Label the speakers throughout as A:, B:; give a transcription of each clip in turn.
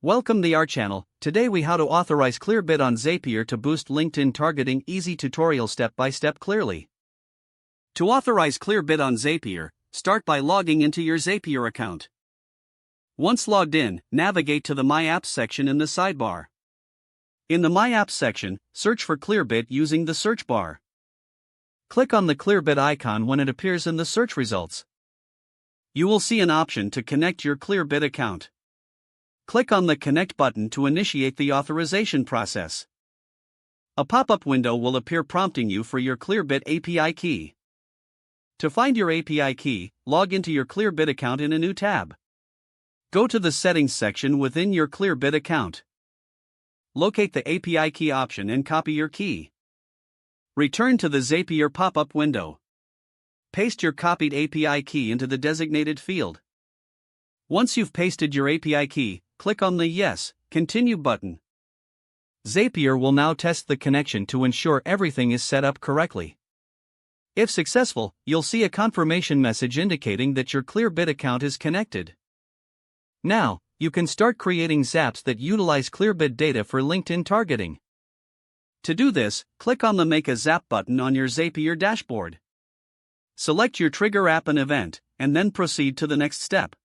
A: Welcome to our channel. Today we how to authorize Clearbit on Zapier to boost LinkedIn targeting. Easy tutorial step by step clearly. To authorize Clearbit on Zapier, start by logging into your Zapier account. Once logged in, navigate to the My Apps section in the sidebar. In the My Apps section, search for Clearbit using the search bar. Click on the Clearbit icon when it appears in the search results. You will see an option to connect your Clearbit account. Click on the Connect button to initiate the authorization process. A pop-up window will appear prompting you for your Clearbit API key. To find your API key, log into your Clearbit account in a new tab. Go to the Settings section within your Clearbit account. Locate the API key option and copy your key. Return to the Zapier pop-up window. Paste your copied API key into the designated field. Once you've pasted your API key, click on the Yes, Continue button. Zapier will now test the connection to ensure everything is set up correctly. If successful, you'll see a confirmation message indicating that your Clearbit account is connected. Now, you can start creating zaps that utilize Clearbit data for LinkedIn targeting. To do this, click on the Make a Zap button on your Zapier dashboard. Select your trigger app and event, and then proceed to the next step.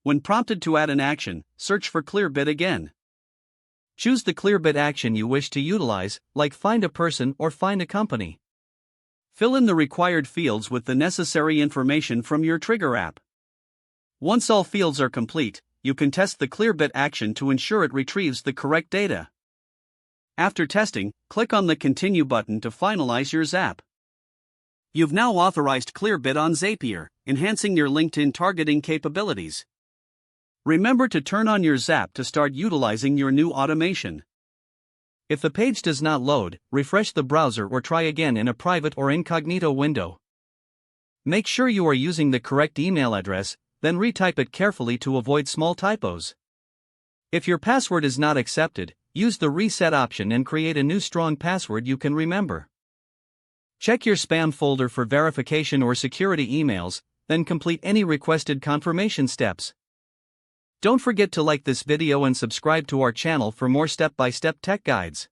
A: When prompted to add an action, search for Clearbit again. Choose the Clearbit action you wish to utilize, like find a person or find a company. Fill in the required fields with the necessary information from your trigger app. Once all fields are complete, you can test the Clearbit action to ensure it retrieves the correct data. After testing, click on the Continue button to finalize your zap. You've now authorized Clearbit on Zapier, enhancing your LinkedIn targeting capabilities. Remember to turn on your Zap to start utilizing your new automation. If the page does not load, refresh the browser or try again in a private or incognito window. Make sure you are using the correct email address, then retype it carefully to avoid small typos. If your password is not accepted, use the reset option and create a new strong password you can remember. Check your spam folder for verification or security emails, then complete any requested confirmation steps. Don't forget to like this video and subscribe to our channel for more step-by-step tech guides.